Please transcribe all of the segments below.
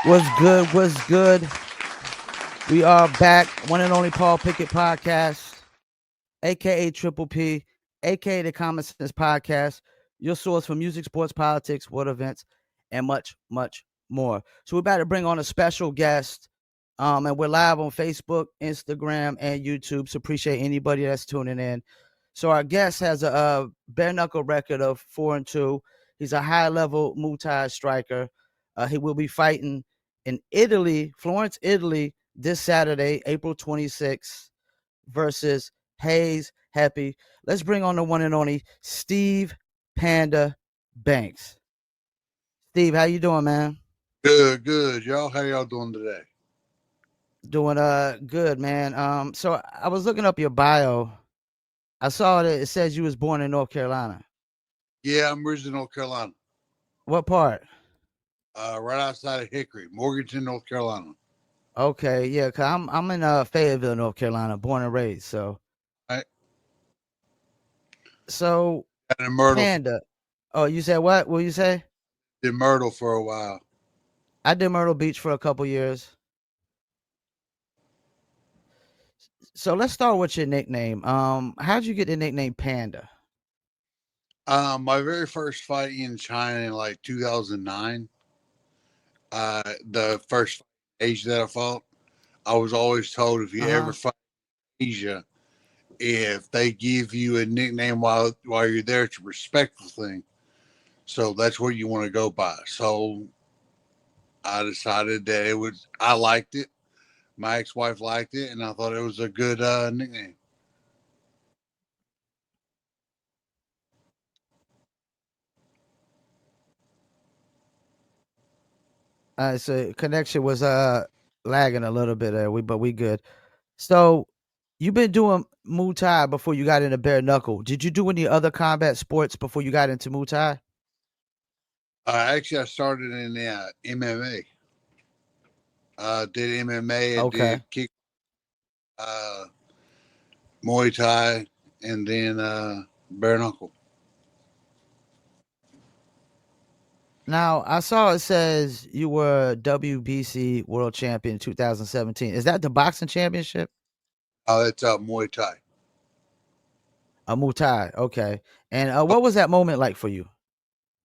What's good? What's good? We are back. One and only Paul Pickett podcast, aka Triple P, aka the Common Sense Podcast, your source for music, sports, politics, world events, and much, much more. So we're about to bring on a special guest. And we're live on Facebook, Instagram, and YouTube. So appreciate anybody that's tuning in. So our guest has a bare knuckle record of 4-2. He's a high level Muay Thai striker. He will be fighting in Italy, Florence, Italy, this Saturday, April 26th, versus Haze Hepi. Let's bring on the one and only Steve Panda Banks. Steve, how you doing, man? Good. Y'all, how y'all doing today? Doing good, man. So I was looking up your bio. I saw that it says you was born in North Carolina. Yeah, I'm originally North Carolina. What part? Right outside of Hickory, Morganton, North Carolina. Okay, yeah, cause I'm in Fayetteville, North Carolina, born and raised. So Right. so And in Myrtle, Panda. Oh, you said what? What you say? in Myrtle for a while. I did Myrtle Beach for a couple years. So let's start with your nickname. How'd you get the nickname Panda? My very first fight in China in like 2009. The first Asia that I fought, I was always told if you ever Uh-huh. fight Asia, if they give you a nickname while you're there, it's a respectful thing. So that's what you want to go by. So I decided that I liked it. My ex-wife liked it, and I thought it was a good nickname. So connection was lagging a little bit there. We good. So you've been doing Muay Thai before you got into bare knuckle. Did you do any other combat sports before you got into Muay Thai? Actually, I started in MMA. Did MMA. I Okay. did kick, uh, Muay Thai, and then bare knuckle. Now I saw it says you were WBC world champion 2017. Is that the boxing championship? That's Muay Thai. A Muay Thai. Okay. And what was that moment like for you?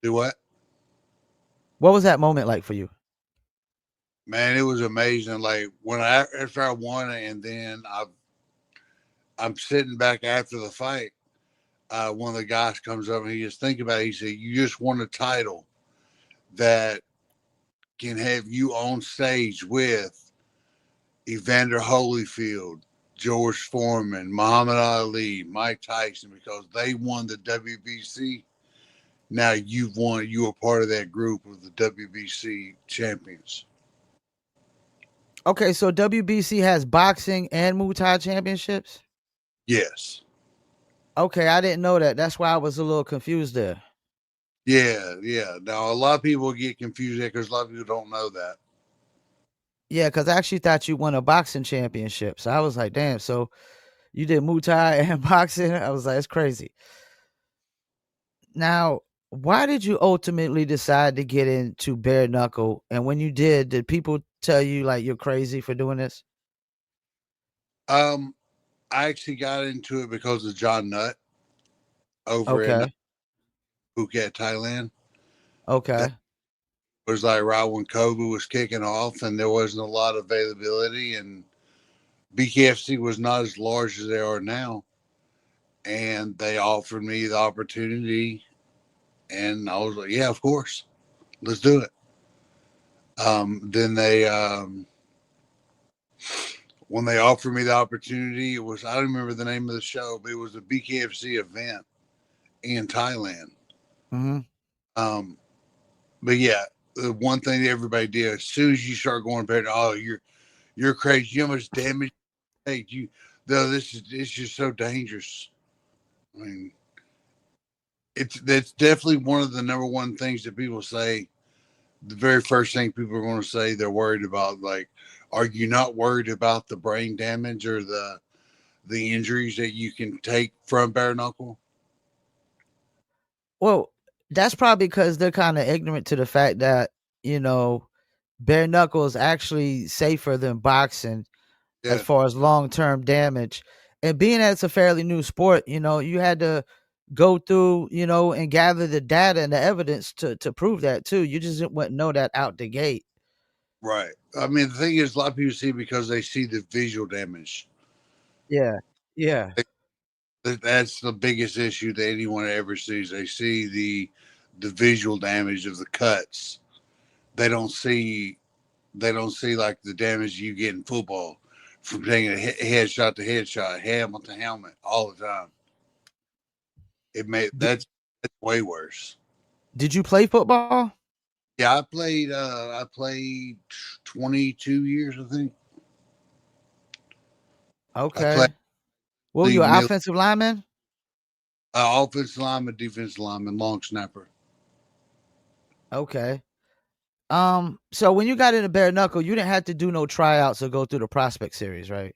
Do what? What was that moment like for you? Man, it was amazing. Like after I won it, and then I'm sitting back after the fight. One of the guys comes up and he just think about it. He said, "You just won a title that can have you on stage with Evander Holyfield, George Foreman, Muhammad Ali, Mike Tyson, because they won the WBC. Now you've won. You were part of that group of the WBC champions." Okay, so WBC has boxing and Muay Thai championships? Yes. Okay, I didn't know that. That's why I was a little confused there. Yeah. Now a lot of people get confused there because a lot of people don't know that. Yeah, because I actually thought you won a boxing championship. So I was like, damn, so you did Muay Thai and boxing? I was like, it's crazy. Now, why did you ultimately decide to get into bare knuckle? And when you did people tell you like you're crazy for doing this? Um, I actually got into it because of John Nutt over in Okay. Phuket, Thailand. That Okay. was like right when COVID was kicking off, and there wasn't a lot of availability, and BKFC was not as large as they are now. And they offered me the opportunity, and I was like, "Yeah, of course, let's do it." Then when they offered me the opportunity, it was I don't remember the name of the show, but it was a BKFC event in Thailand. Hmm. Um, but yeah, the one thing that everybody did as soon as you start going back, oh, you're crazy. You know how much damage you take. You though this is it's just so dangerous. I mean, it's that's definitely one of the number one things that people say. The very first thing people are going to say they're worried about, like, are you not worried about the brain damage or the injuries that you can take from bare knuckle? Well, that's probably because they're kind of ignorant to the fact that, you know, bare knuckle is actually safer than boxing as Yeah, far as long term damage. And being that it's a fairly new sport, you had to go through, and gather the data and the evidence to prove that too. You just wouldn't know that out the gate. right. I mean, the thing is, a lot of people see it because they see the visual damage. Yeah. Yeah. That's the biggest issue that anyone ever sees. They see the visual damage of the cuts. They don't see like the damage you get in football from taking a headshot to headshot, helmet to helmet all the time. It made Did, that's way worse. did you play football? Yeah, I played 22 years, I think. I played Okay. What were you, league an middle, offensive lineman? offensive lineman, defensive lineman, long snapper. Okay. So when you got into bare knuckle, you didn't have to do no tryouts or go through the prospect series, right?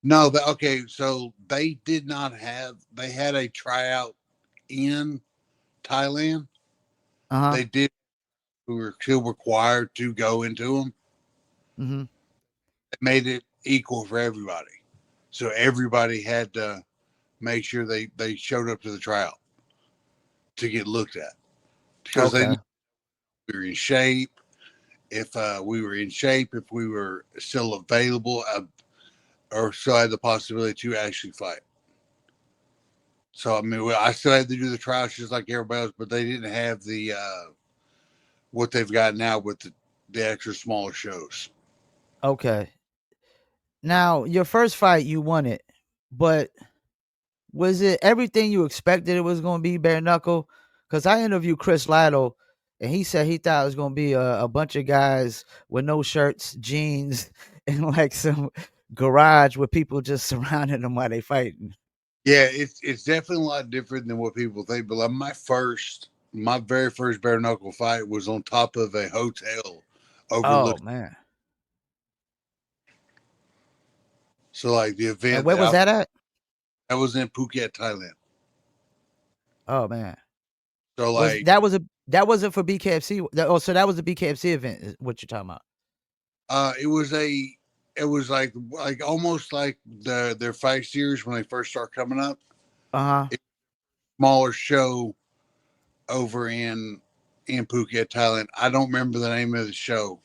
No, but okay, so they did not have. They had a tryout in Thailand. Uh-huh. They did. We were still required to go into them. Mm-hmm. They made it equal for everybody, so everybody had to make sure they showed up to the tryout to get looked at because they knew Okay. we were in shape. If we were in shape, if we were still available, or still had the possibility to actually fight. So I mean, I still had to do the trials just like everybody else, but they didn't have the what they've got now with the extra smaller shows. Okay. Now, your first fight, you won it, but was it everything you expected it was going to be bare knuckle? Because I interviewed Chris Lytle, and he said he thought it was going to be a bunch of guys with no shirts, jeans, and like some garage with people just surrounding them while they fighting. Yeah, it's definitely a lot different than what people think. But like my very first bare knuckle fight was on top of a hotel Oh overlooking. man! So like the And event where was that at? I was in Phuket, Thailand. Oh man! So Was like that wasn't for BKFC? Oh, so that was the BKFC event? Is what you're talking about? it was like almost like their fight series when they first start coming up. Uh huh. It's a smaller show over in Phuket, Thailand. I don't remember the name of the show.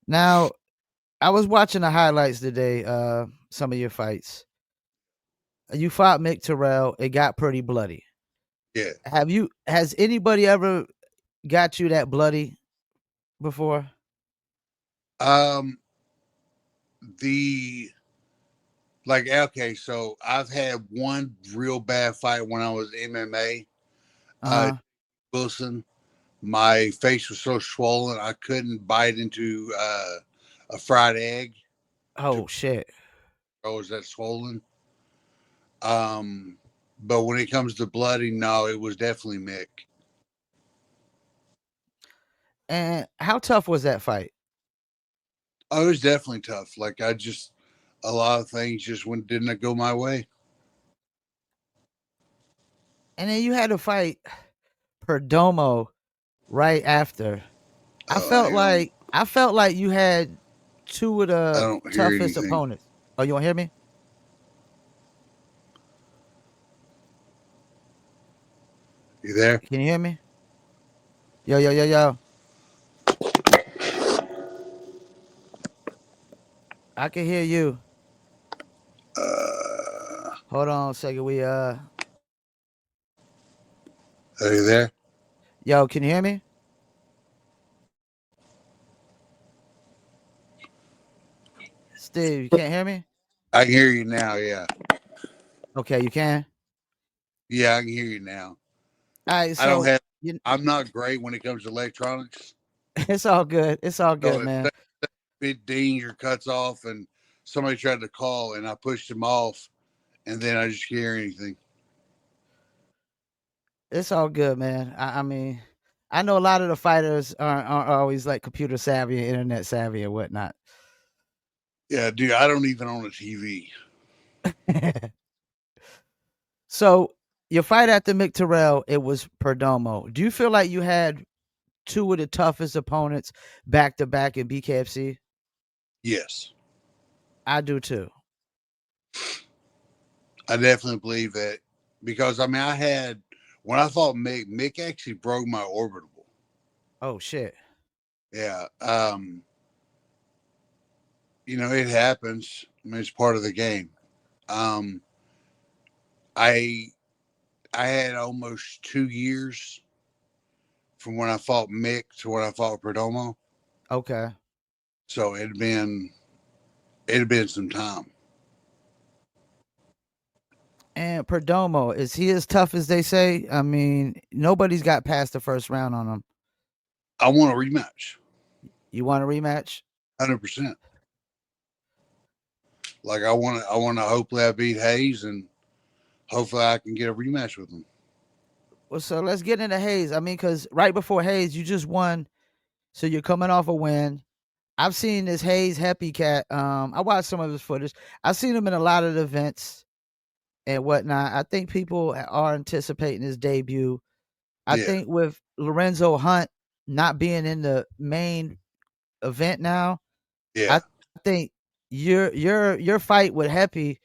Now I was watching the highlights today. Some of your fights. You fought Mick Terrell. It got pretty bloody. Yeah. Has anybody ever got you that bloody before? Um the like okay, so I've had one real bad fight when I was MMA. Uh Uh-huh. Wilson. My face was so swollen I couldn't bite into a fried egg to Oh shit. I was that swollen. Um but when it comes to bloody, no, it was definitely Mick. And how tough was that fight? Oh, it was definitely tough. Like I just a lot of things just didn't go my way. And then you had to fight Perdomo right after. Hang on. I felt like you had two of I the don't hear toughest anything. opponents. Oh, you want to hear me? You there? Can you hear me? Yo, yo, yo, yo. I can hear you. Hold on a second. Are you there? Yo, can you hear me? Steve, you can't hear me? I can hear you now. Yeah. Okay, you can. Yeah, I can hear you now. All right, I don't so have, you, I'm not great when it comes to electronics. it's all good. It's all So good, if man. it dings or cuts off and somebody tried to call and I pushed them off and then I just can't hear anything. It's all good, man. I mean, I know a lot of the fighters aren't always like computer savvy and internet savvy and whatnot. Yeah, dude, I don't even own a TV. So your fight after Mick Terrell, it was Perdomo. Do you feel like you had two of the toughest opponents back to back in BKFC? Yes, I do too. I definitely believe that because I mean, when I fought Mick actually broke my orbital. Oh shit. Yeah. It happens. I mean, it's part of the game. Um, I I had almost 2 years from when I fought Mick to when I fought Perdomo. Okay. So it had been some time. And Perdomo, is he as tough as they say? I mean, nobody's got past the first round on him. I want a rematch, You want a rematch? 100%. Like I want to. Hopefully, I beat Hayes, and hopefully, I can get a rematch with him. Well, so let's get into Haze. I mean, because right before Haze, you just won, so you're coming off a win. I've seen this Haze Hepi cat. I watched some of his footage. I've seen him in a lot of the events and whatnot. I think people are anticipating his debut. I Yeah, think with Lorenzo Hunt not being in the main event now, yeah, I think your fight with Hepi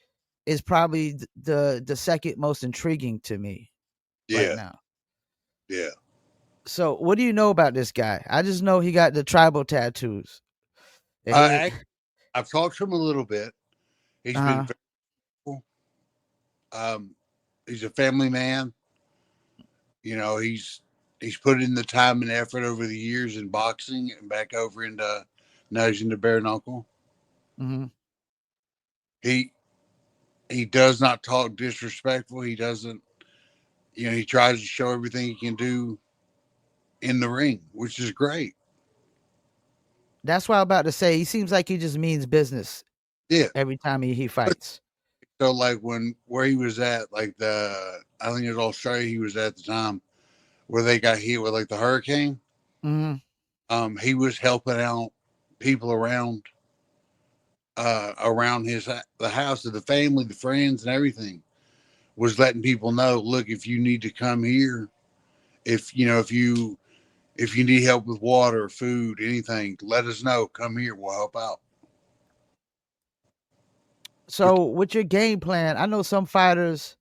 is probably the second most intriguing to me right yeah, now. yeah. So, what do you know about this guy? I just know he got the tribal tattoos. And he, I I've talked to him a little bit. He's been uh, very cool. Um, he's a family man. He's put in the time and effort over the years in boxing and back over into now he's into bare knuckle. mhm. He he does not talk disrespectful. He doesn't. He tries to show everything he can do in the ring, which is great. That's what I'm about to say. He seems like he just means business Yeah. every time he fights. So like where he was at, like I think it was Australia he was at the time where they got hit with like the hurricane. Mhm. He was helping out people around the house of the family, the friends, and everything. Was letting people know, look, if you need to come here, if you need help with water, food, anything, let us know. Come here, we'll help out. So, with your game plan, I know some fighters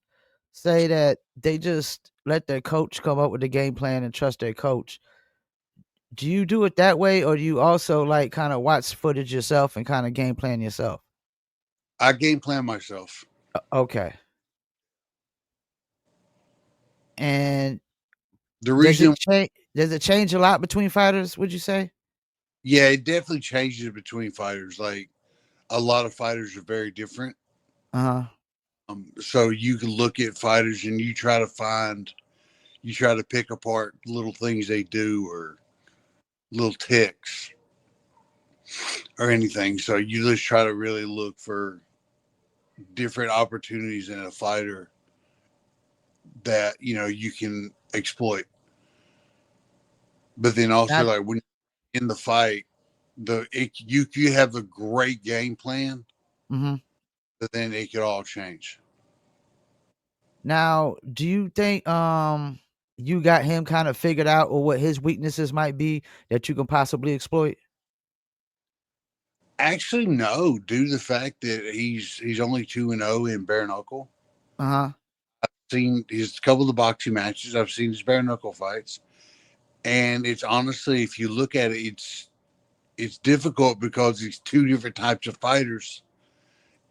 say that they just let their coach come up with the game plan and trust their coach. Do you do it that way, or do you also like kind of watch footage yourself and kind of game plan yourself? I game plan myself. Okay. And The reason, does it change a lot between fighters, would you say? yeah, it definitely changes between fighters. Like a lot of fighters are very different. Uh-huh. So you can look at fighters and you try to pick apart little things they do or little ticks or anything. So you just try to really look for different opportunities in a fighter that you can exploit. But then also Now like when you're in the fight, you have a great game plan, mhm. but then it could all change. Now, do you think you got him kind of figured out or what his weaknesses might be that you can possibly exploit? Actually, no, due to the fact that he's only 2-0 in bare knuckle. Uh-huh. Seen his couple of the boxing matches. I've seen his bare knuckle fights, and it's honestly, if you look at it, it's difficult because he's two different types of fighters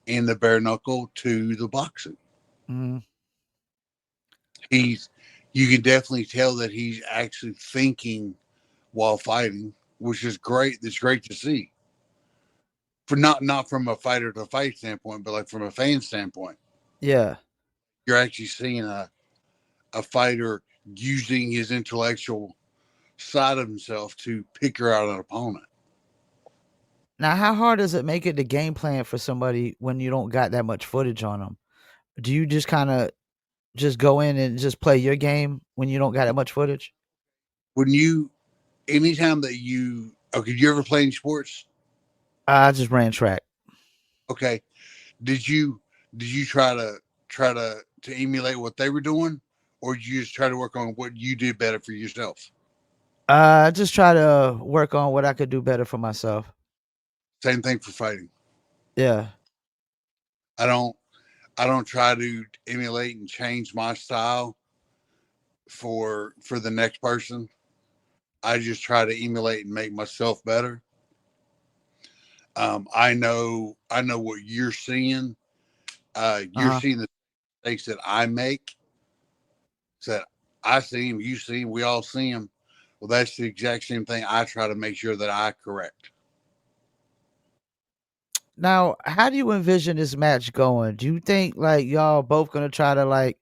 in the bare knuckle to the boxing. Mhm. He's You can definitely tell that he's actually thinking while fighting, which is great. It's great to see. For not from a fighter to fight standpoint, but like from a fan standpoint, Yeah. you're actually seeing a fighter using his intellectual side of himself to pick her out an opponent. Now, how hard does it make it the game plan for somebody when you don't got that much footage on them? Do you just kind of just go in and just play your game when you don't got that much footage? When you Anytime that you okay, did you ever play any sports? I just ran track. Okay. Did you try to emulate what they were doing, or did you just try to work on what you did better for yourself? I just try to work on what I could do better for myself. Same thing for fighting. Yeah. I don't I don't try to emulate and change my style for the next person. I just try to emulate and make myself better. I know what you're seeing. You're Uh-huh. seeing the mistakes that I make. That I see them, you see them, we all see them. Well, that's the exact same thing. I try to make sure that I correct. Now, how do you envision this match going? Do you think like y'all both gonna try to like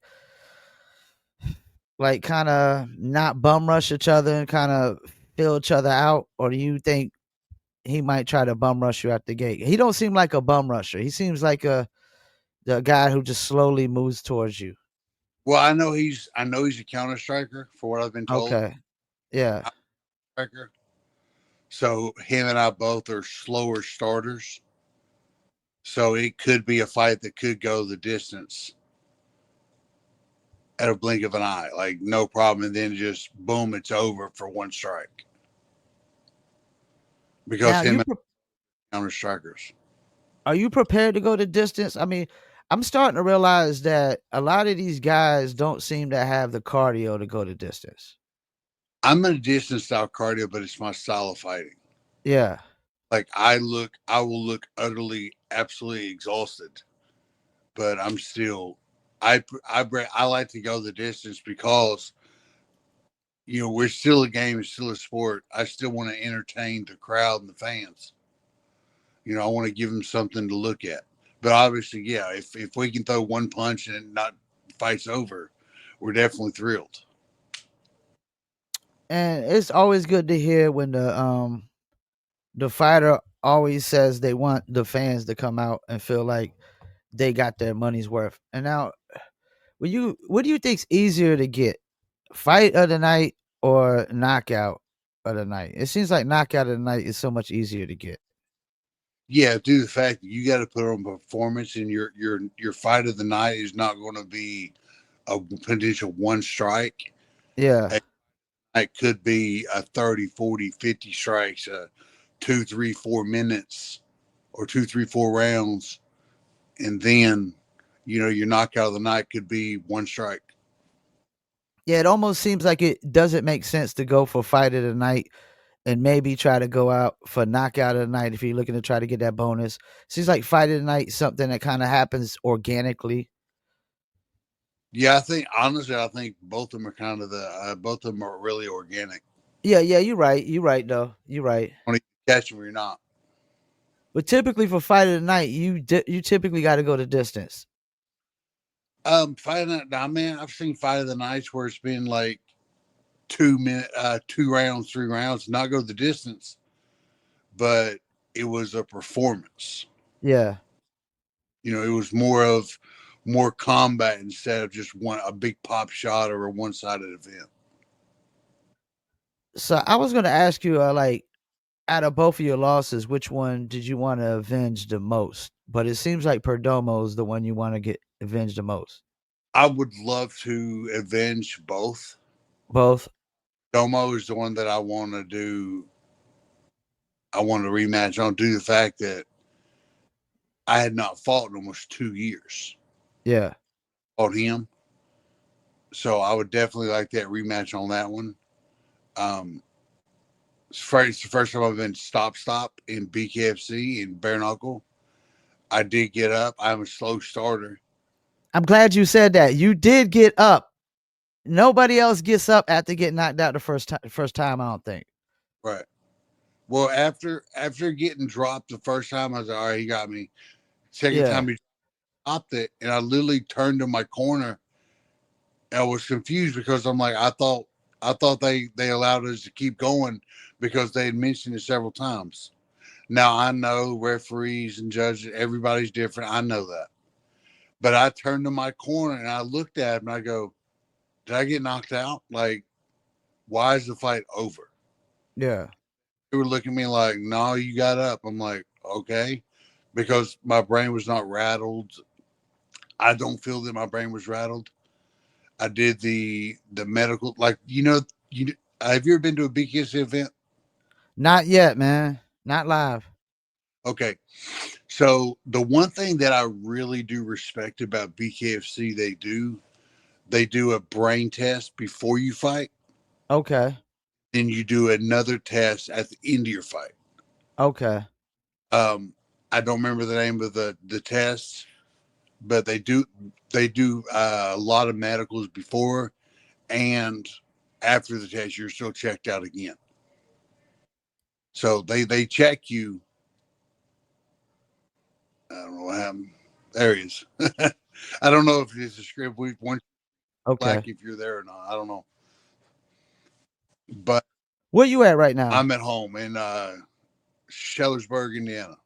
kind of not bum rush each other and kind of fill each other out, or do you think he might try to bum rush you at the gate? He don't seem like a bum rusher. He seems like the guy who just slowly moves towards you. Well, I know he's a counter striker for what I've been told. Okay. Yeah. Striker. So him and I both are slower starters. So it could be a fight that could go the distance at a blink of an eye, like no problem, and then just boom, it's over for one strike because Now, him and counter strikers. are you prepared to go the distance? I mean, I'm starting to realize that a lot of these guys don't seem to have the cardio to go the distance. I'm in a distance style cardio, but it's my style of fighting. Yeah. Like I will look utterly, absolutely exhausted, but I'm still, I like to go the distance because we're still a game, it's still a sport. I still want to entertain the crowd and the fans. I want to give them something to look at. But obviously, yeah, if we can throw one punch and not fight's over, we're definitely thrilled. And it's always good to hear when the fighter always says they want the fans to come out and feel like they got their money's worth. And now, what do you think's easier to get? Fight of the night or knockout of the night? It seems like knockout of the night is so much easier to get. Yeah, due to the fact that you got to put on performance, and your fight of the night is not going to be a potential one strike. Yeah. It could be a 30, 40, 50 strikes, 2, 3, 4 minutes, or 2, 3, 4 rounds, and then your knockout of the night could be one strike. Yeah, it almost seems like it doesn't make sense to go for fight of the night and maybe try to go out for knockout of the night if you're looking to try to get that bonus. Seems like fight of the night is something that kind of happens organically. Yeah, I think both of them are kind of both of them are really organic. Yeah, yeah, you're right. You're right, though. You're right. When you catch them or you're not. But typically for fight of the night, you typically got to go the distance. Fight of the night, man, I've seen fight of the nights where it's been like 2 minute, 2 rounds, 3 rounds, not go the distance, but it was a performance. Yeah. It was more combat instead of just one a big pop shot or a one sided event. So I was going to ask you, like, out of both of your losses, which one did you want to avenge the most? But it seems like Perdomo is the one you want to get avenged the most. I would love to avenge both. Both. Domo is the one that I want to do. I want to rematch on due to the fact that I had not fought in almost 2 years. Yeah. Fought him. So I would definitely like that rematch on that one. It's the first time I've been stop in BKFC in bare knuckle. I did get up. I'm a slow starter. I'm glad you said that. You did get up. Nobody else gets up after getting knocked out the first time, I don't think. Right. Well, after getting dropped the first time, I was like, all right, he got me. Second Yeah. time he dropped it, and I literally turned to my corner. And I was confused because I'm like, I thought they allowed us to keep going because they had mentioned it several times. Now I know referees and judges, everybody's different. I know that. But I turned to my corner and I looked at him and I go, did I get knocked out? Like, why is the fight over? Yeah. They were looking at me like, no, you got up. I'm like, okay. Because my brain was not rattled. I don't feel that my brain was rattled. I did the medical, like, Have you ever been to a BKFC event? Not yet, man. Not live. Okay. So the one thing that I really do respect about BKFC, they do a brain test before you fight, Okay. then you do another test at the end of your fight. Okay. Um, I don't remember the name of the tests, but they do a lot of medicals before and after the test. You're still checked out again. So they check you. I don't know what happened. There he is. I don't know if it's a script. We want black Okay. if you're there or not. I don't know. But Where you at right now? I'm at home in Shellersburg, Indiana.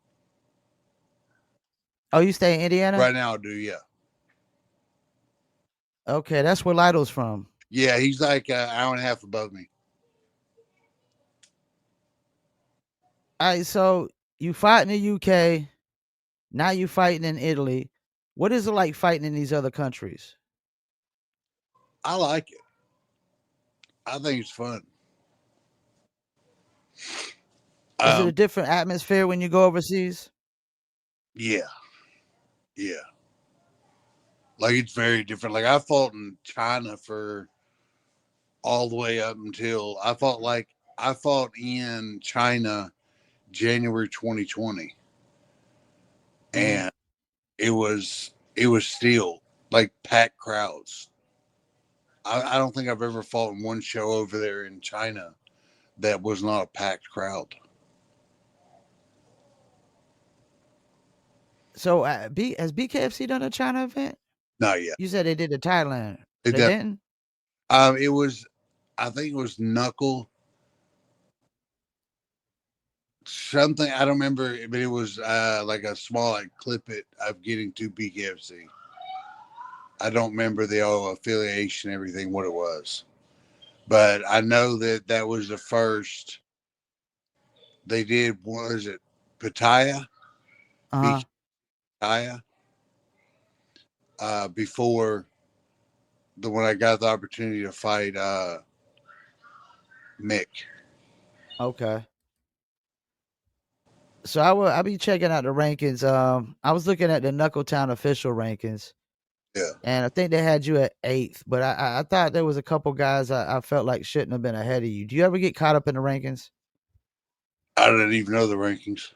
Oh, you stay in Indiana? Right now, I do. Yeah, Okay, that's where Lido's from. yeah. He's like an hour and a half above me. All right, so you fight in the UK. Now you fighting in Italy. What is it like fighting in these other countries? I like it. I think it's fun. Is it a Um, different atmosphere when you go overseas? yeah, yeah. Like it's very different. Like I fought in China for all the way up until I fought in China January 2020, Hmm. and it was still like packed crowds. I don't think I've ever fought in one show over there in China that was not a packed crowd. So, has BKFC done a China event? Not yet. You said they did in Thailand. It They def- didn't? it was I think it was Knuckle something. I don't remember, but it was like a small like clip it of getting to BKFC. I don't remember the old affiliation, everything, what it was, but I know that that was the first they did. What is it? Pattaya, Uh-huh. BK Pattaya, before the when I got the opportunity to fight Mick. Okay. So I'll be checking out the rankings. I was looking at the Knuckletown official rankings, Yeah, and I think they had you at eighth. But I thought there was a couple guys I felt like shouldn't have been ahead of you. Do you ever get caught up in the rankings? I didn't even know the rankings.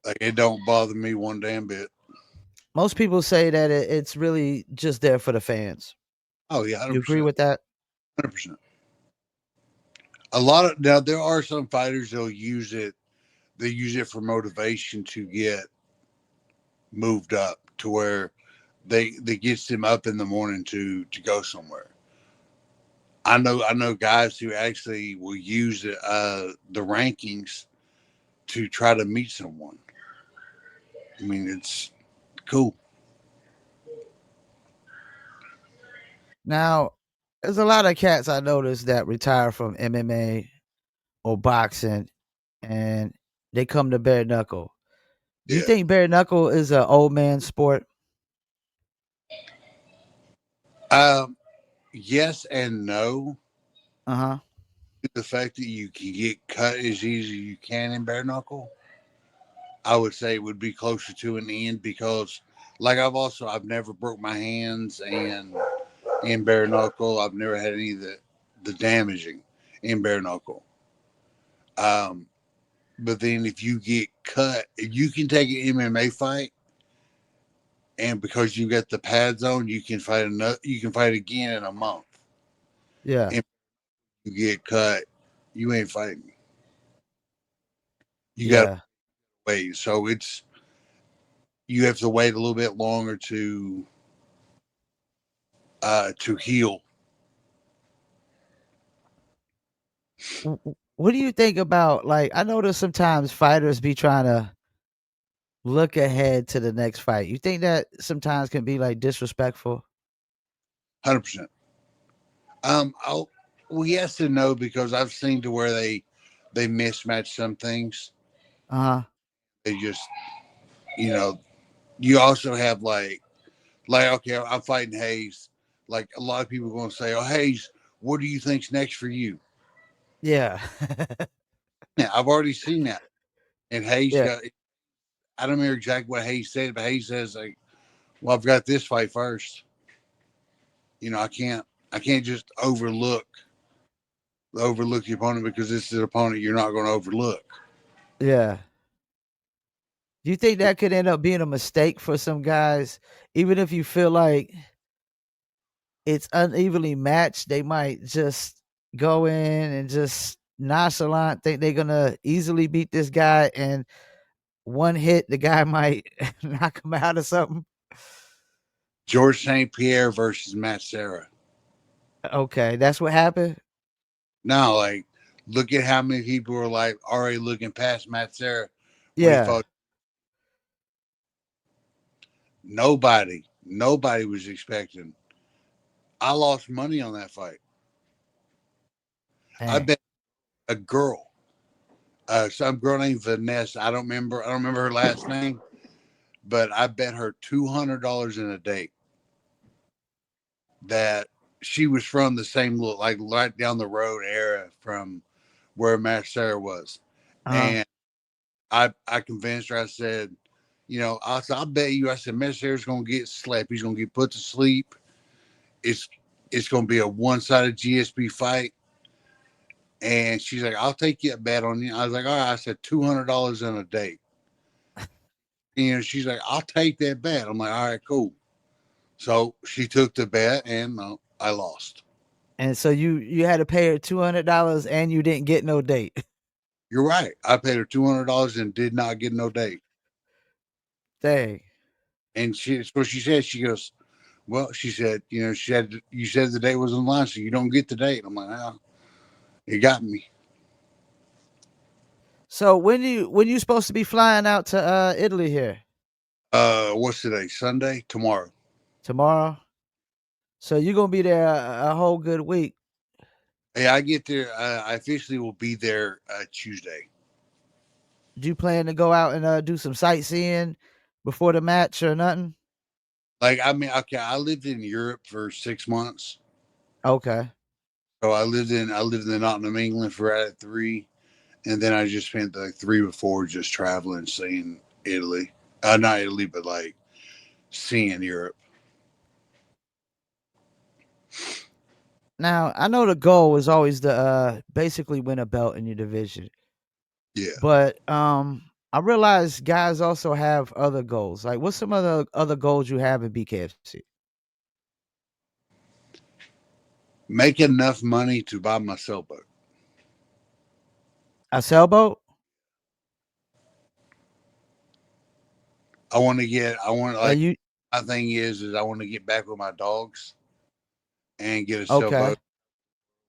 Like it don't bother me one damn bit. Most people say that it's really just there for the fans. Oh yeah, You hundred agree percent, with that? 100%. A lot of now there are some fighters they'll use it. They use it for motivation to get moved up to where they gets them up in the morning to go somewhere. I know guys who actually will use the rankings to try to meet someone. I mean, it's cool. Now, there's a lot of cats I noticed that retire from MMA or boxing, and they come to bare knuckle. Do you Yeah. think bare knuckle is an old man sport? Um. Yes and no. Uh huh. The fact that you can get cut as easy as you can in bare knuckle, I would say it would be closer to an end because, like I've never broke my hands and in bare knuckle. I've never had any of the damaging in bare knuckle. Um, but then if you get cut, if you can take an MMA fight, and because you got the pads on, you can fight another. You can fight again in a month. Yeah. And if you get cut, you ain't fighting. You got to Yeah. wait. So you have to wait a little bit longer to heal. What do you think about, like, I notice sometimes fighters be trying to look ahead to the next fight. You think that sometimes can be like disrespectful? 100%. I'll well yes and no because I've seen to where they mismatch some things. Uh huh. They just you know you also have like okay, I'm fighting Haze. Like a lot of people are going to say, "Oh, Haze, What do you think's next for you? Yeah. Yeah, I've already seen that. And Hayes Yeah. got, I don't remember exactly what Hayes said, but Hayes says like, well, I've got this fight first. I can't just overlook the opponent because this is an opponent you're not going to overlook. Yeah. Do you think that could end up being a mistake for some guys? Even if you feel like it's unevenly matched, they might just go in and just nonchalant think they're gonna easily beat this guy, and one hit the guy might knock him out or something. George St. Pierre versus Matt Serra. Okay, that's what happened. Now, like, look at how many people are like already looking past Matt Serra when he Yeah. fought. Nobody was expecting. I lost money on that fight. I Dang. bet a girl, some girl named Vanessa. I don't remember her last name, but I bet her $200 in a date that she was from the same little, like right down the road area from where Matt Serra was, Uh-huh. and I convinced her. I said, I said, I'll bet you. I said, Matt Serra's gonna get slept. He's gonna get put to sleep. It's it's gonna be a one sided GSP fight. And she's like, I'll take you a bet on you. I was like, all right. I said $200 in a date. She's like, I'll take that bet. I'm like, all right, cool. So she took the bet, and I lost. And so you had to pay her $200 and you didn't get no date. You're right. I paid her $200 and did not get no date. Dang. And she said, she goes, well, she said, you said the date was online, so you don't get the date. I'm like, oh, it got me. So when you supposed to be flying out to Italy here? What's today? Sunday? Tomorrow. Tomorrow? So you're gonna be there a whole good week. Hey, I get there. I officially will be there Tuesday. Do you plan to go out and do some sightseeing before the match or nothing? Like, I mean, okay, I lived in Europe for 6 months. Okay. So I lived in Nottingham, England for right at 3, and then I just spent like 3 before just traveling, seeing Italy. Not Italy, but like seeing Europe. Now I know the goal is always to basically win a belt in your division, Yeah, but I realize guys also have other goals. Like, what's some other goals you have in BKFC? make enough money to buy my sailboat. A sailboat? I want Are like you my thing is I want to get back with my dogs and get a okay? sailboat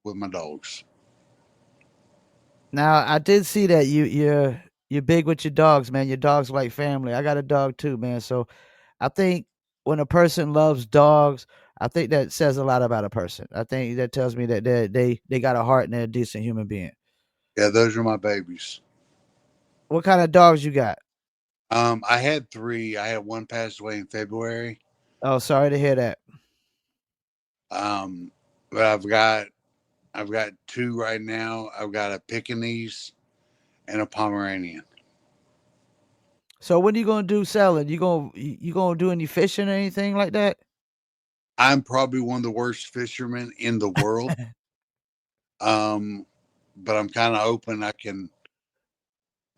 with my dogs. Now I did see that you're big with your dogs, man. Your dogs like family. I got a dog too, man. So I think when a person loves dogs, I think that says a lot about a person. I think that tells me that they got a heart and they're a decent human being. Yeah, those are my babies. What kind of dogs you got? I had 3. I had one pass away in February. Oh, sorry to hear that. Um, but I've got 2 right now. I've got a Pekingese and a Pomeranian. So when you gonna do selling? You gonna do any fishing or anything like that? I'm probably one of the worst fishermen in the world. Um, but I'm kind of open. I can.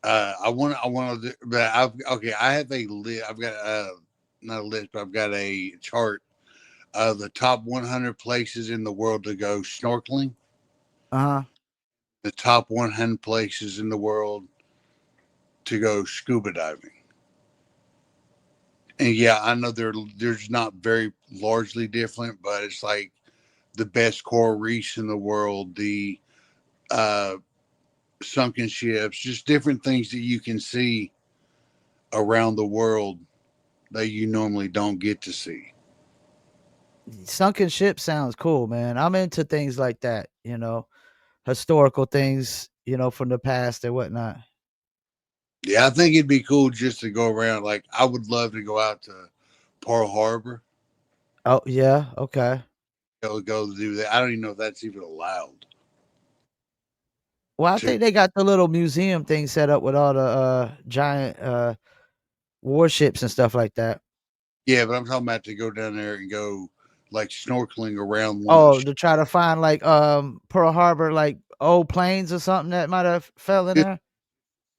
I want to. But I've okay. I have a list. I've got not a list, but I've got a chart of the top 100 places in the world to go snorkeling. Uh-huh. The top 100 places in the world to go scuba diving. And yeah, I know there's not very largely different, but it's like the best coral reefs in the world, the uh, sunken ships, just different things that you can see around the world that you normally don't get to see. Sunken ship sounds cool, man. I'm into things like that, historical things, from the past and whatnot. Yeah, I think it'd be cool just to go around. Like, I would love to go out to Pearl Harbor. Oh, yeah, okay. go to do that. I don't even know if that's even allowed. Well, I To think they got the little museum thing set up with all the giant warships and stuff like that. yeah, but I'm talking about to go down there and go like snorkeling around one of the Oh, to try to find like Pearl Harbor, like old planes or something that might have fell in just there.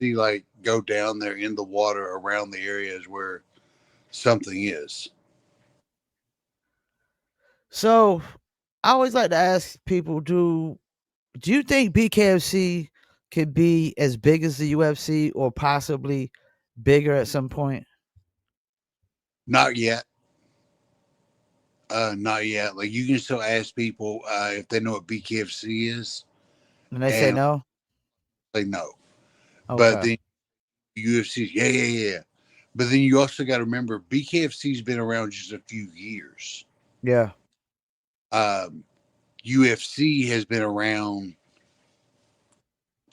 see like go down there in the water around the areas where something is. So I always like to ask people, do you think BKFC could be as big as the UFC or possibly bigger at some point? Not yet. Not yet. Like you can still ask people if they know what BKFC is, And they say and no. they know. But Okay. then UFC, yeah, yeah, yeah. But then you also got to remember BKFC's been around just a few years. Yeah. Um, UFC has been around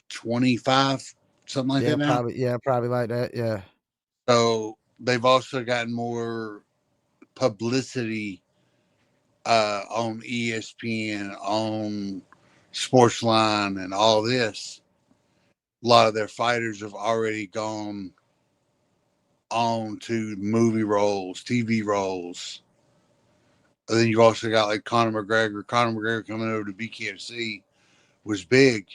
25, something like Yeah. that now. Probably. Yeah. Probably like that. Yeah. So they've also gotten more publicity on ESPN, on Sportsline, and all this. A lot of their fighters have already gone on to movie roles, TV roles. And then you've also got like Conor McGregor. Conor McGregor coming over to BKFC was big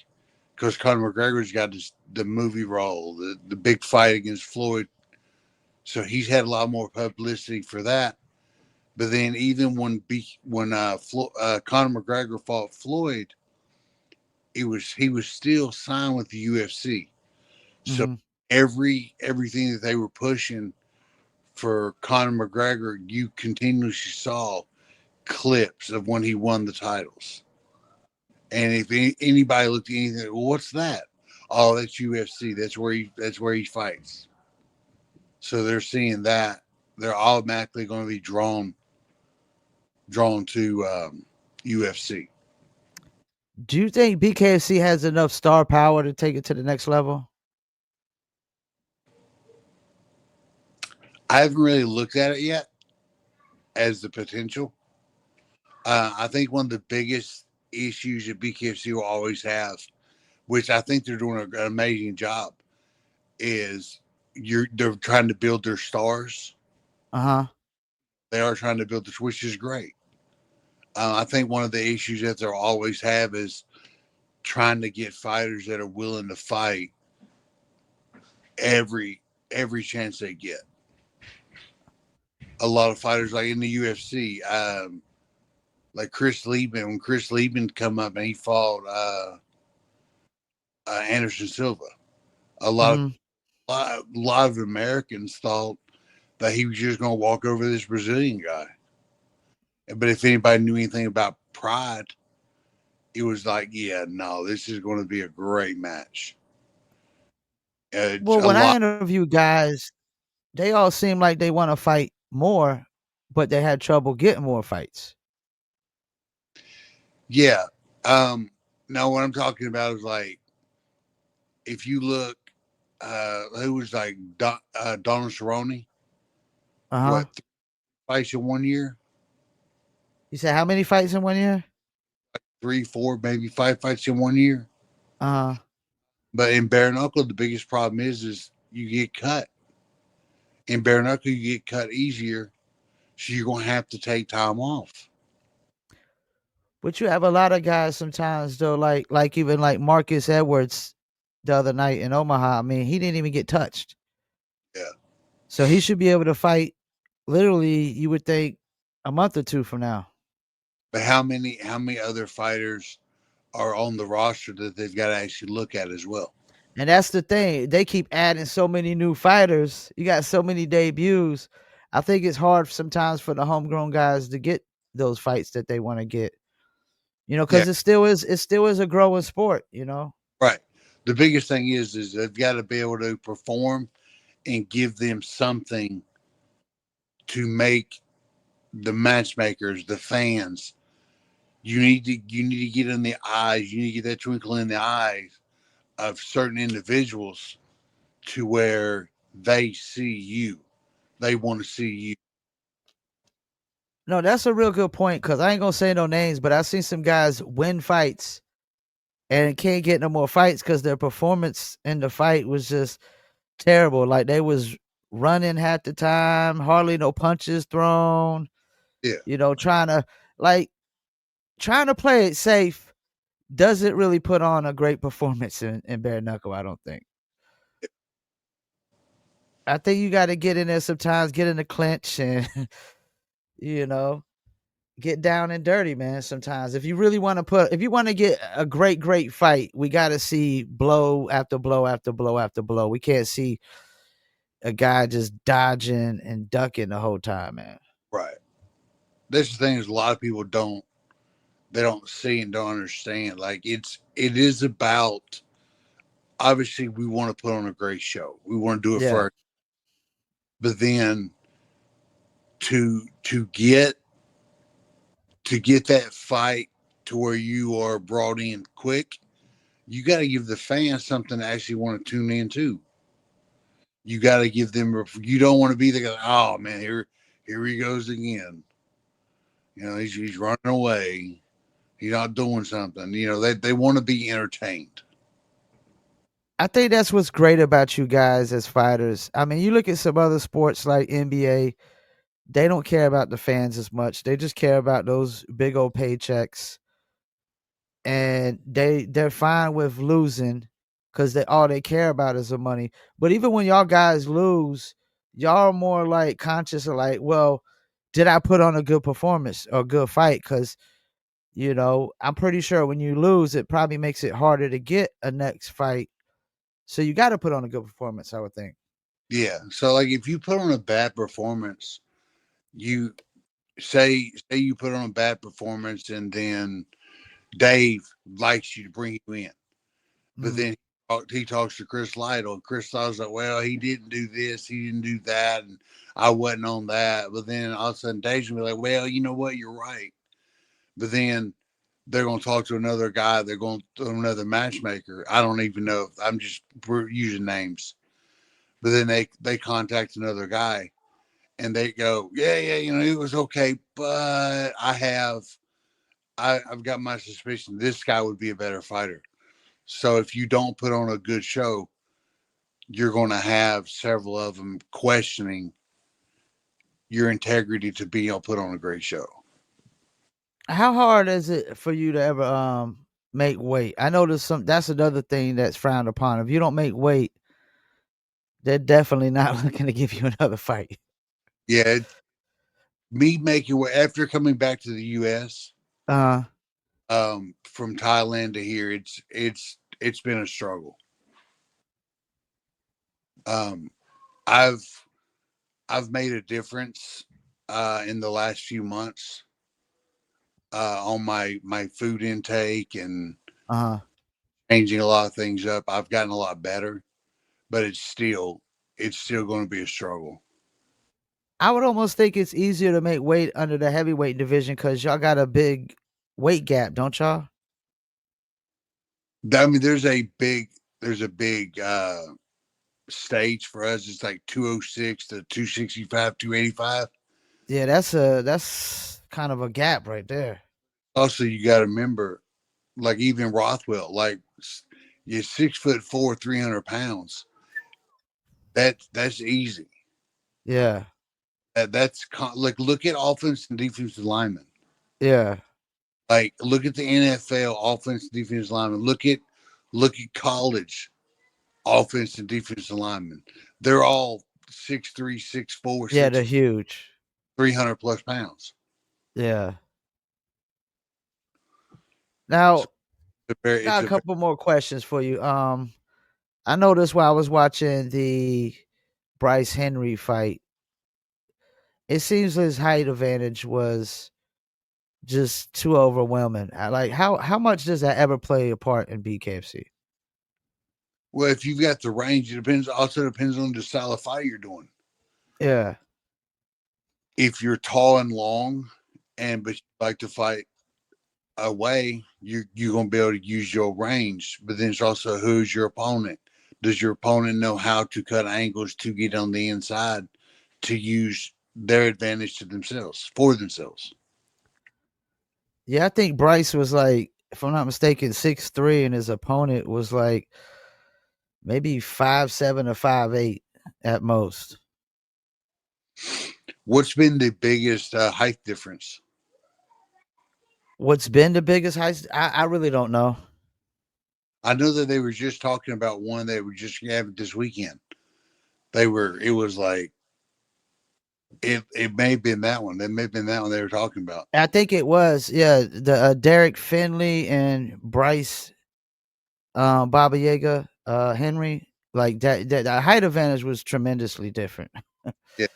because Conor McGregor's got the movie role, the big fight against Floyd. So he's had a lot more publicity for that. But then even when Conor McGregor fought Floyd, he was still signed with the UFC. So Hmm. everything that they were pushing for Conor McGregor, you continuously saw clips of when he won the titles. And if anybody looked at anything, well, what's that? Oh, that's UFC. That's where he fights. So they're seeing that they're automatically going to be drawn to UFC. Do you think BKFC has enough star power to take it to the next level? I haven't really looked at it yet as the potential. I think one of the biggest issues that BKFC will always have, which I think they're doing an amazing job, is they're trying to build their stars. Uh huh. They are trying to build this, which is great. I think one of the issues that they'll always have is trying to get fighters that are willing to fight every every chance they get. A lot of fighters like in the UFC, like Chris Lieben, when Chris Lieben come up and he fought Anderson Silva, a Hmm. lot of Americans thought that he was just going to walk over this Brazilian guy. But if anybody knew anything about Pride, it was like, yeah, no, this is going to be a great match. Well, A when I lot, interview guys, they all seem like they want to fight more, but they had trouble getting more fights. yeah. Now, what I'm talking about is like, if you look, who was like Donald Cerrone, Uh huh. what, fights in 1 year? You said how many fights in 1 year? Three, four, maybe five fights in 1 year. Uh huh. But in bare knuckle, the biggest problem is you get cut. In bare knuckle, you get cut easier, so you're gonna have to take time off. But you have a lot of guys sometimes though, like even like Marcus Edwards the other night in Omaha. I mean, he didn't even get touched, Yeah. so he should be able to fight. Literally, you would think a month or two from now. But how many other fighters are on the roster that they've got to actually look at as well? And that's the thing. They keep adding so many new fighters. You got so many debuts. I think it's hard sometimes for the homegrown guys to get those fights that they want to get. Yeah, Because it still is a growing sport. right. The biggest thing is they've got to be able to perform and give them something to make the matchmakers, the fans. You need to get in the eyes. You need to get that twinkle in the eyes of certain individuals to where they see you. They want to see you. No, that's a real good point because I ain't gonna say no names, but I've seen some guys win fights and can't get no more fights because their performance in the fight was just terrible. Like they was running half the time, hardly no punches thrown. Yeah, You know, like trying to play it safe doesn't really put on a great performance in bare knuckle. I don't think. I think you got to get in there sometimes, get in the clinch, and you know, get down and dirty, man. Sometimes, if you really want to if you want to get a great fight, we got to see blow after blow after blow after blow. We can't see a guy just dodging and ducking the whole time, man. right. That's the thing is a lot of people don't see and don't understand. Like it is about obviously we want to put on a great show. We want to do it Yeah, first, but then to get that fight to where you are brought in quick, you got to give the fans something to actually want to tune in to. You got to give them. You don't want to be the guy. Oh man, here he goes again. You know, he's running away. He's not doing something. You know, they want to be entertained. I think that's what's great about you guys as fighters. I mean, you look at some other sports like NBA, they don't care about the fans as much. They just care about those big old paychecks, and they're fine with losing because they all they care about is the money. But even when y'all guys lose, y'all are more like conscious of like, well, did I put on a good performance or good fight? Because I'm pretty sure when you lose, it probably makes it harder to get a next fight. So you got to put on a good performance, I would think. Yeah. So like, if you put on a bad performance, you say you put on a bad performance, and then Dave likes you to bring you in, but Mm. then he talks to Chris Lytle. Chris Lytle's like, well, he didn't do this, he didn't do that, and I wasn't on that. But then all of a sudden, Dave's gonna be like, well, you know what, you're right. But then they're going to talk to another guy. They're going to another matchmaker. I don't even know. I'm just using names. But then they contact another guy, and they go, yeah, you know, it was okay, but I've got my suspicion this guy would be a better fighter. So if you don't put on a good show, you're going to have several of them questioning your integrity to be able to put on a great show. How hard is it for you to ever make weight? I know there's some that's another thing that's frowned upon. If you don't make weight, they're definitely not looking to give you another fight. Yeah, me making after coming back to the U.S. Uh From Thailand to here, it's been a struggle. Um, I've I've made a difference in the last few months on my food intake and uh changing a lot of things up. I've gotten a lot better, but it's still going to be a struggle. I would almost think it's easier to make weight under the heavyweight division because y'all got a big weight gap, don't y'all? I mean, there's a big stage for us. It's like 206 to 265, 285. Yeah, that's kind of a gap right there. Also, you got to remember, like even Rothwell, like you're 6'4", 300 pounds. That's easy. Yeah, Like look at offense and defensive linemen. yeah, Like look at the NFL offense and defensive linemen. Look at college offense and defensive linemen. They're all 6'3", 6'4", yeah. They're huge. 300 plus pounds. Yeah. So Now, it's got a a very, couple more questions for you. I noticed while I was watching the Bryce Henry fight, it seems his height advantage was just too overwhelming. Like how much does that ever play a part in BKFC? well, if you've got the range, it depends. Also depends on the style of fight you're doing. Yeah, If you're tall and long, but you like to fight away, you're gonna be able to use your range. But then it's also who's your opponent. Does your opponent know how to cut angles to get on the inside to use? their advantage to themselves for themselves. Yeah, I think Bryce was like, if I'm not mistaken, 6'3", and his opponent was like maybe 5'7" or 5'8" at most. What's been the biggest height difference? What's been the biggest heist? I really don't know. I know that they were just talking about one they were just having this weekend. It was like, it may have been that one. It may have been that one they were talking about. I think it was, yeah, the Derek Finley and Bryce Baba Yaga Henry. Like that the height advantage was tremendously different. Yeah.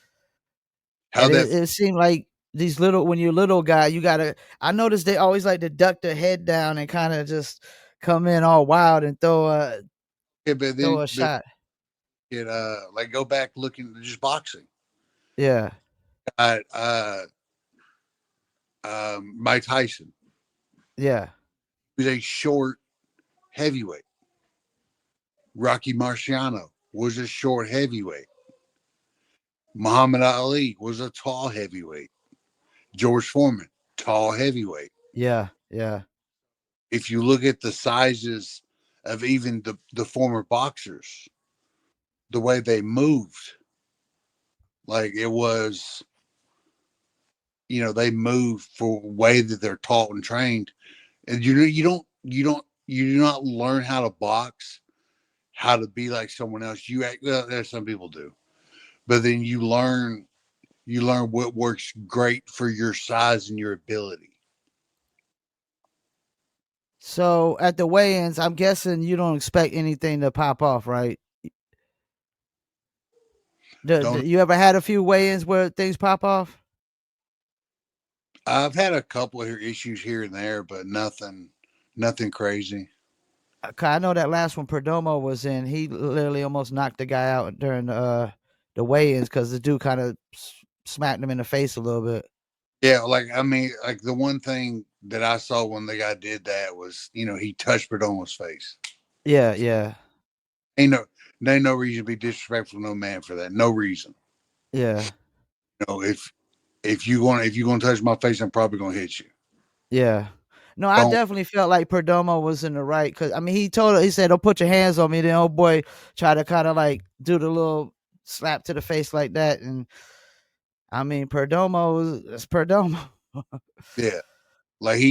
How And that it seemed like these little when you're a little guy, you gotta I noticed they always like to duck their head down and kind of just come in all wild and yeah, but throw a then shot. it like go back looking at just boxing. Yeah. Uh, Mike Tyson Yeah. was a short heavyweight. Rocky Marciano was a short heavyweight. Muhammad Ali was a tall heavyweight. George Foreman, tall heavyweight. Yeah. Yeah. If you look at the sizes of even the former boxers, the way they moved, like it was, they move for way that they're taught and trained. And you do not learn how to box, how to be like someone else. You act well, there's some people do, but then you learn what works great for your size and your ability. So at the weigh-ins, I'm guessing you don't expect anything to pop off, right? Don't You ever had a few weigh-ins where things pop off? I've had a couple of issues here and there, but nothing crazy. I know that last one Perdomo was in. He literally almost knocked the guy out during the weigh-ins because the dude kind of smacked him in the face a little bit. Yeah, like I mean, like the one thing that I saw when the guy did that was, he touched Perdomo's face. Yeah, yeah, Ain't no, there ain't no reason to be disrespectful to no man for that. No reason. yeah, If you gonna touch my face, I'm probably gonna hit you. yeah. No, I Don't. definitely felt like Perdomo was in the right because I mean he said, "Don't put your hands on me." Then old boy tried to kind of like do the little slap to the face like that, and I mean Perdomo is Perdomo. Yeah, like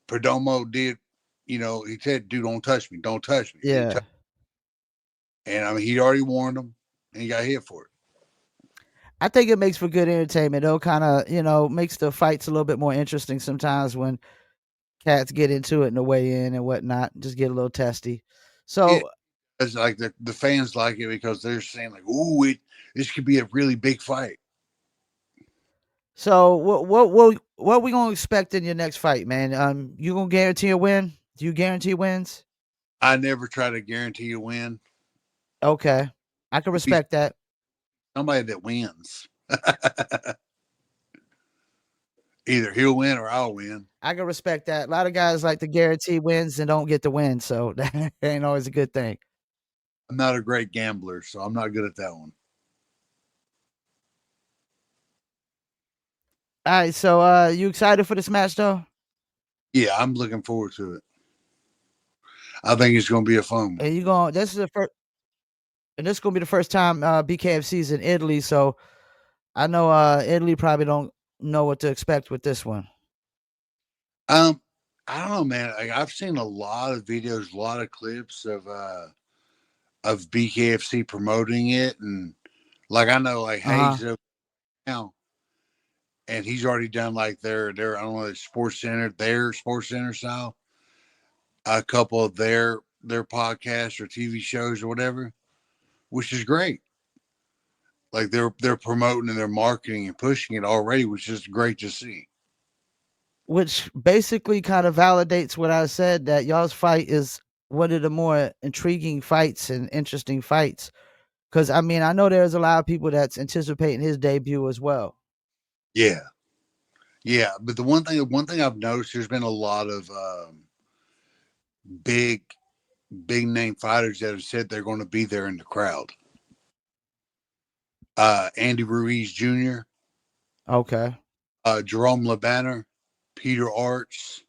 Perdomo did. He said, "Dude, don't touch me. Don't touch me." Yeah. And I mean, he already warned him, and he got hit for it. I think it makes for good entertainment. It'll kind of, makes the fights a little bit more interesting sometimes when cats get into it in the way in and whatnot, just get a little testy. Yeah, So, it's like the fans like it because they're saying like, "Ooh, this could be a really big fight." so what we gonna expect in your next fight, man? You gonna guarantee a win? Do you guarantee wins? I never try to guarantee a win. Okay, I can Be respect that. somebody that wins. Either he'll win or I'll win. I can respect that. A lot of guys like to guarantee wins and don't get the win, so that ain't always a good thing. I'm not a great gambler, so I'm not good at that one. All right, so you excited for this match though? Yeah, I'm looking forward to it. I think it's going to be a fun one. And you going? This is the first, and this is gonna be the first time BKFC's in Italy, so I know Italy probably don't know what to expect with this one. Um, I don't know, man. Like, I've seen a lot of videos, a lot of clips of BKFC promoting it, and like I know like Uh-huh. Haze Hepi now, and he's already done like their I don't know their Sports Center style, a couple of their podcasts or TV shows or whatever, which is great. Like they're promoting and they're marketing and pushing it already, which is great to see. Which basically kind of validates what I said that y'all's fight is one of the more intriguing fights and interesting fights. Because I mean, I know there's a lot of people that's anticipating his debut as well. Yeah, yeah. But the one thing I've noticed, there's been a lot of big big name fighters that have said they're going to be there in the crowd. Andy Ruiz Jr. Okay. Jerome LeBanner, Peter Arts,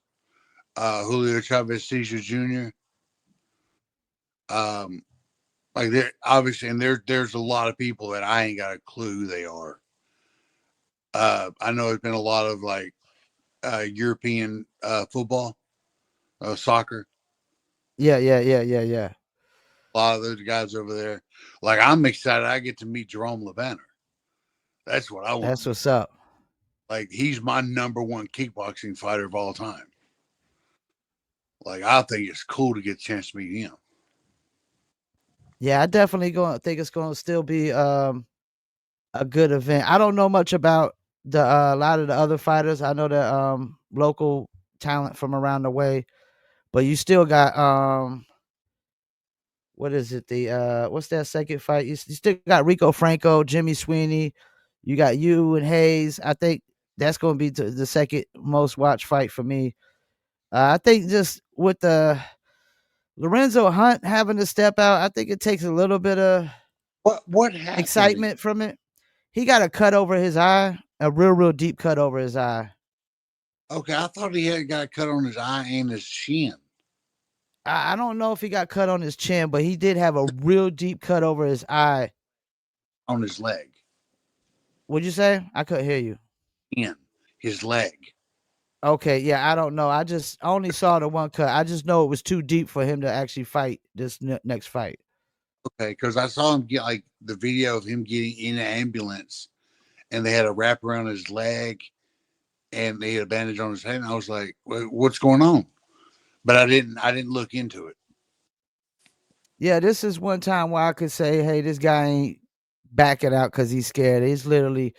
Julio Chavez Caesar Jr. Um, like there, obviously, and there's a lot of people that I ain't got a clue who they are. I know it's been a lot of like European football, soccer. Yeah, yeah, yeah, yeah, yeah. A lot of those guys over there. Like I'm excited. I get to meet Jerome LeBanner. That's what I want That's to meet. what's up. Like he's my number one kickboxing fighter of all time. Like I think it's cool to get a chance to meet him. Yeah, I definitely going think it's going to still be a good event. I don't know much about the a lot of the other fighters. I know the local talent from around the way, but you still got what is it? The what's that second fight? You still got Rico Franco, Jimmy Sweeney. You got you and Haze. I think that's going to be the second most watched fight for me. I think just with the Lorenzo Hunt having to step out, I think it takes a little bit of What happened to him? excitement from it. He got a cut over his eye, a real deep cut over his eye. Okay, I thought he had got a cut on his eye and his chin. I don't know if he got cut on his chin, but he did have a real deep cut over his eye. On his leg. What'd you say? I couldn't hear you. In his leg. Okay, yeah, I don't know. I only saw the one cut. I just know it was too deep for him to actually fight this next fight. Okay, because I saw him get like the video of him getting in an ambulance and they had a wrap around his leg and they had a bandage on his head. And I was like, what's going on? But I didn't look into it. Yeah, this is one time where I could say, hey, this guy ain't backing out because he's scared. He's literally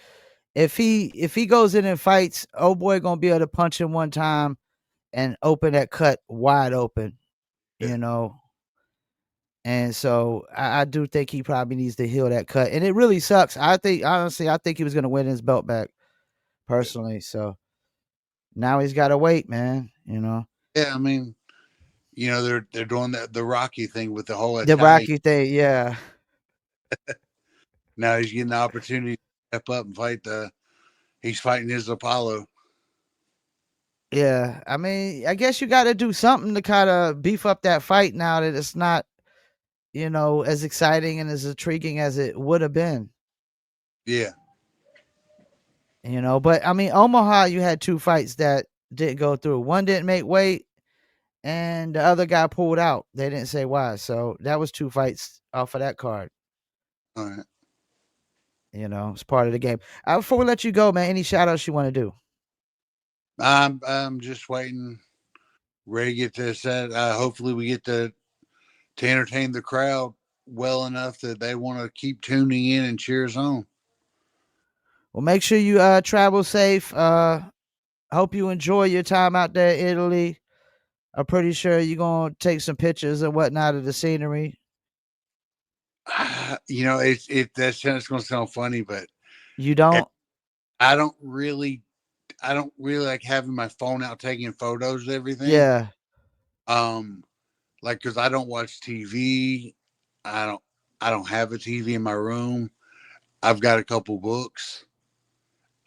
if he goes in and fights, oh boy gonna be able to punch him one time and open that cut wide open, Yeah. you know. And so I do think he probably needs to heal that cut. And it really sucks. I think honestly, I think he was gonna win his belt back Yeah. personally. So now he's gotta wait, man. You know. Yeah, I mean, they're doing the Rocky thing with the whole The Italian. Rocky thing, yeah. Now he's getting the opportunity to step up and fight the. He's fighting his Apollo. Yeah. I mean, I guess you gotta do something to kind of beef up that fight now that it's not, as exciting and as intriguing as it would have been. Yeah. But I mean, Omaha, you had two fights that didn't go through. One didn't make weight, and the other guy pulled out. They didn't say why. So that was two fights off of that card. All right. It's part of the game. Before we let you go, man, any shout outs you want to do? I'm just waiting, ready to get this set. Hopefully, we get to entertain the crowd well enough that they want to keep tuning in and cheer us on. Well, make sure you travel safe. Hope you enjoy your time out there in Italy. I'm pretty sure you're gonna take some pictures and whatnot of the scenery. It's going to sound funny, but You don't? I don't really, I don't really like having my phone out taking photos of everything. Yeah. Um, like because I don't watch TV. I don't, I don't have a TV in my room. I've got a couple books.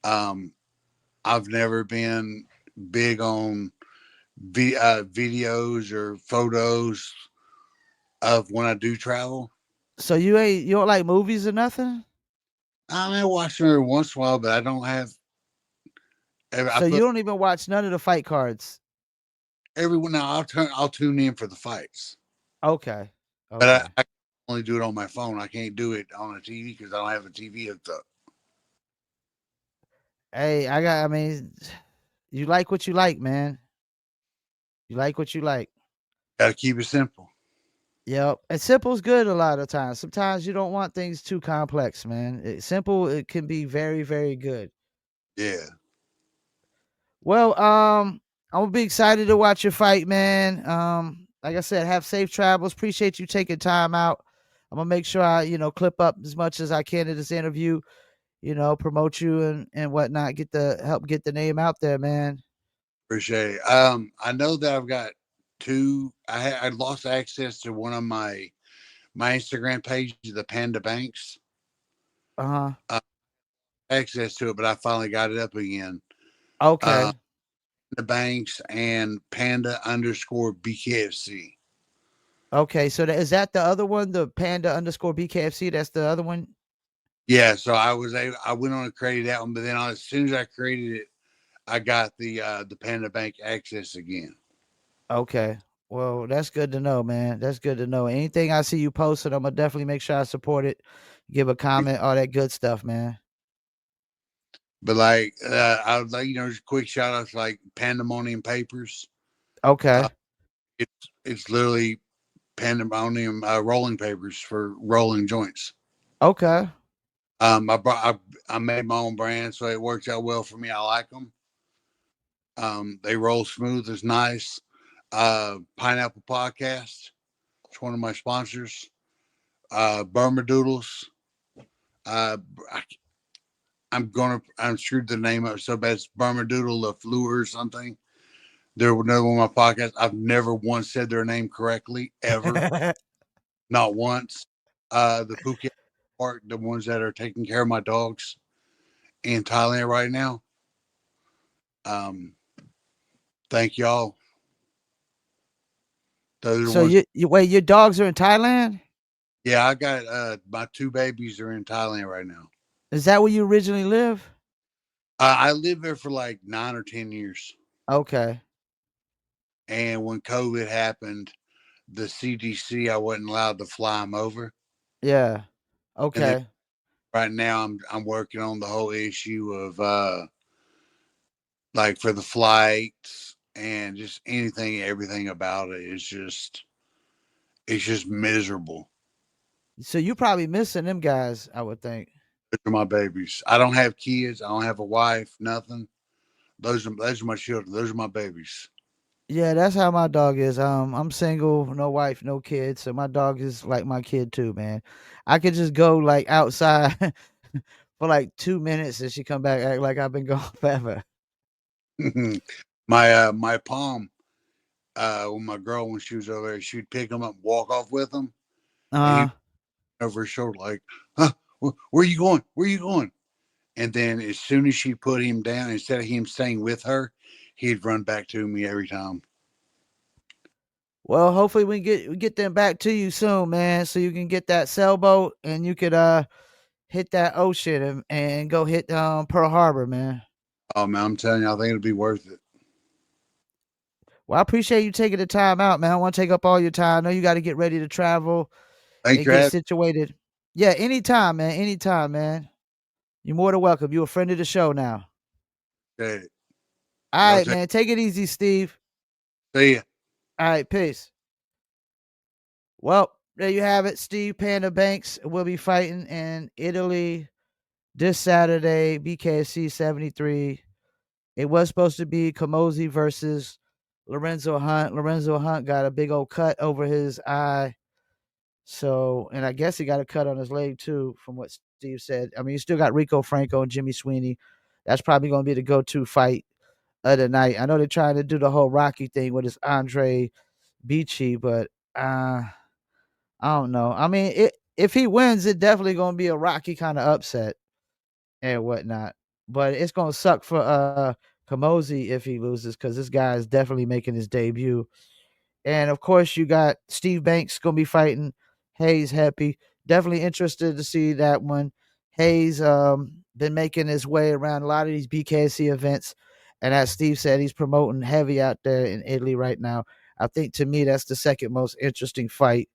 Um, I've never been big on videos or photos of when I do travel. So you don't like movies or nothing? I mean, I watch them every once in a while, but I don't have. I So you feel don't even watch none of the fight cards? everyone now. I'll tune in for the fights, Okay. but Okay. I can only do it on my phone. I can't do it on a TV because I don't have a TV hooked up. Hey, I mean, you like what you like, man. You like what you like. Got to keep it simple. Yep. And simple's good a lot of times. Sometimes you don't want things too complex, man. Simple, it can be very, very good. Yeah, Well, I'm gonna be excited to watch your fight, man. Like I said, have safe travels. Appreciate you taking time out. I'm gonna make sure I, clip up as much as I can in this interview. Promote you and whatnot. Help get the name out there, man. appreciate it. I know that I've got two. I lost access to one of my Instagram page, the Panda Banks. Uh huh. Uh, access to it, but I finally got it up again. Okay. The Banks and Panda underscore BKFC. Okay. So is that the other one? The Panda underscore BKFC? That's the other one? Yeah, so I went on and created that one, but then as soon as I created it, I got the Panda Bank access again. Okay. Well, that's good to know, man. That's good to know. Anything I see you posted, I'm gonna definitely make sure I support it, give a comment, all that good stuff, man. But like I would like just quick shout outs like Pandemonium Papers. Okay. It's literally Pandemonium rolling papers for rolling joints. Okay. I made my own brand, so it works out well for me. I like them. They roll smooth. It's nice. Pineapple Podcast. It's one of my sponsors. Burma Doodles. Uh, I, I'm screwed the name up so bad. It's Burma Doodle LaFleur or something. They're another one of my podcasts. I've never once said their name correctly ever, not once. The Phuket Park, the ones that are taking care of my dogs in Thailand right now. Um, thank y'all. Those are So ones. you wait, your dogs are in Thailand? Yeah, I got my two babies are in Thailand right now. Is that where you originally live? I lived there for like 9 or 10 years, Okay. and when COVID happened, the CDC I wasn't allowed to fly them over, Yeah. and then Okay. right now I'm working on the whole issue of like for the flights and just anything, everything about it is it's just miserable. So you probably missing them guys, I would think. Those are my babies. I don't have kids. I don't have a wife. Nothing. Those are my children. Those are my babies. Yeah, that's how my dog is. I'm single, no wife, no kids. So my dog is like my kid too, man. I could just go like outside for like 2 minutes and she come back act like I've been gone forever. My palm when my girl when she was over there, she'd pick him up, walk off with him, and he Uh over his shoulder like, huh, where are you going? Where are you going? And then as soon as she put him down, instead of him staying with her, he'd run back to me every time. well, hopefully we get them back to you soon, man, so you can get that sailboat and you could hit that ocean and go hit Pearl Harbor, man. Oh man, I'm telling you, I think it'll be worth it. Well, I appreciate you taking the time out, man. I want to take up all your time. I know you got to get ready to travel Thanks and for get having situated. Yeah, anytime, man. Anytime, man. You're more than welcome. You're a friend of the show now. me. All Y'all right, take man. Take it easy, Steve. see ya. All right, peace. Well, there you have it. Steve Panda Banks will be fighting in Italy this Saturday, BKFC 73. It was supposed to be Camozzi versus Lorenzo Hunt. Lorenzo Hunt got a big old cut over his eye. So, and I guess he got a cut on his leg too, from what Steve said. I mean, you still got Rico Franco and Jimmy Sweeney. That's probably going to be the go-to fight of the night. I know they're trying to do the whole Rocky thing with his Andre Beachy, but I don't know. I mean, if he wins, it definitely going to be a Rocky kind of upset and whatnot. But it's going to suck for Camozzi if he loses because this guy is definitely making his debut. And of course, you got Steve Banks going to be fighting Haze Hepi. Definitely interested to see that one. Hayes been making his way around a lot of these BKC events, and as Steve said, he's promoting heavy out there in Italy right now. I think to me that's the second most interesting fight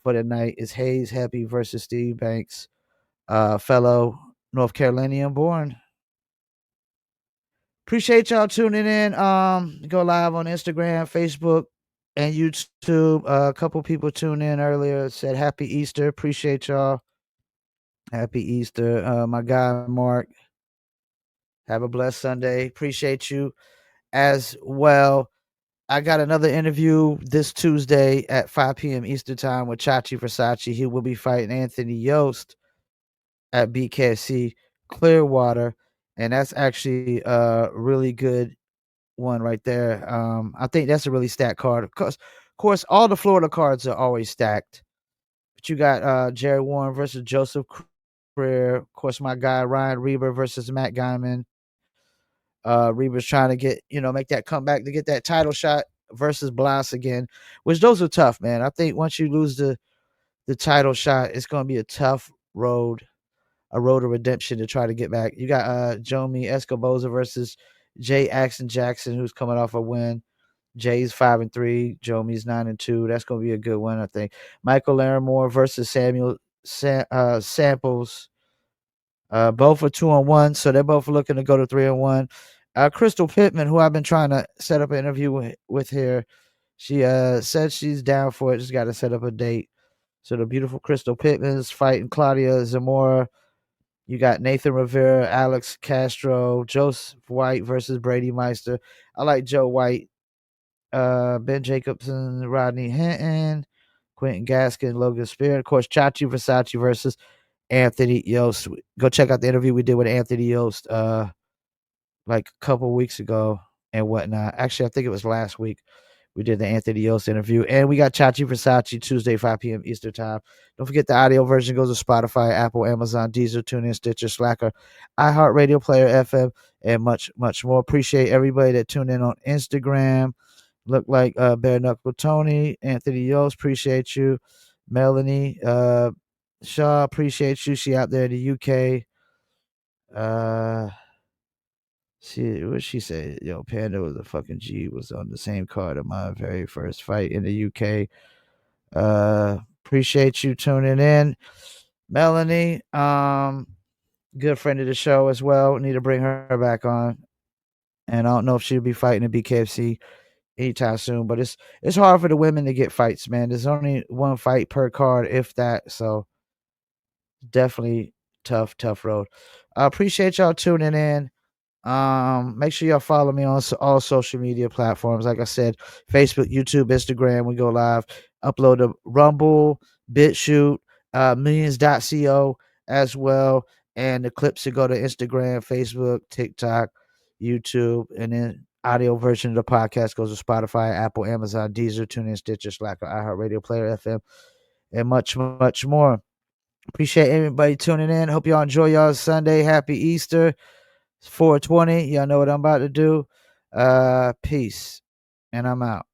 for the night is Haze Hepi versus Steve Banks, fellow North Carolinian born. Appreciate y'all tuning in. Go live on Instagram, Facebook, and YouTube. A couple people tuned in earlier. Said Happy Easter. Appreciate y'all. Happy Easter. My guy Mark. Have a blessed Sunday. Appreciate you as well. I got another interview this Tuesday at 5 p.m. Eastern time with Chachi Versace. He will be fighting Anthony Yost at BKC Clearwater, and that's actually a really good one right there. I think that's a really stacked card. Of course, all the Florida cards are always stacked. But you got Jerry Warren versus Joseph career. Of course, my guy Ryan Reber versus Matt Guyman. Reber's trying to get, make that comeback to get that title shot versus Blas again, which those are tough, man. I think once you lose the title shot, it's going to be a tough road, a road of redemption to try to get back. You got Jomi Escoboza versus Jay Axon Jackson, who's coming off a win. Jay's 5-3, Jomi's 9-2. That's going to be a good one, I think. Michael Larimore versus Samples. Both are 2-1, so they're both looking to go to 3-1. Crystal Pittman, who I've been trying to set up an interview with here, she said she's down for it. Just got to set up a date. So the beautiful Crystal Pittman's fighting Claudia Zamora. You got Nathan Rivera, Alex Castro, Joseph White versus Brady Meister. I like Joe White. Ben Jacobson, Rodney Hinton, Quentin Gaskin, Logan Spear. Of course, Chachi Versace versus Anthony Yost. Go check out the interview we did with Anthony Yost like a couple weeks ago and whatnot. Actually, I think it was last week. We did the Anthony Yost interview. And we got Chachi Versace Tuesday, 5 p.m. Eastern Time. Don't forget the audio version goes to Spotify, Apple, Amazon, Deezer, TuneIn, Stitcher, Slacker, iHeartRadio, Player FM, and much, much more. Appreciate everybody that tuned in on Instagram. Look like Bare Knuckle Tony, Anthony Yost, appreciate you. Melanie Shaw, appreciate you. She out there in the UK. What she said? Panda was a fucking G. Was on the same card of my very first fight in the UK. Appreciate you tuning in, Melanie. Good friend of the show as well. Need to bring her back on. And I don't know if she'll be fighting in BKFC anytime soon, but it's hard for the women to get fights, man. There's only one fight per card, if that. So definitely tough road. I appreciate y'all tuning in. Make sure y'all follow me on all social media platforms. Like I said, Facebook, YouTube, Instagram. We go live. Upload to Rumble, BitChute, millions.co as well. And the clips that go to Instagram, Facebook, TikTok, YouTube, and then audio version of the podcast goes to Spotify, Apple, Amazon, Deezer, TuneIn, Stitcher, Slacker, iHeartRadio, Player FM, and much, much more. Appreciate everybody tuning in. Hope y'all enjoy y'all Sunday. Happy Easter. It's 420. Y'all know what I'm about to do. Peace. And I'm out.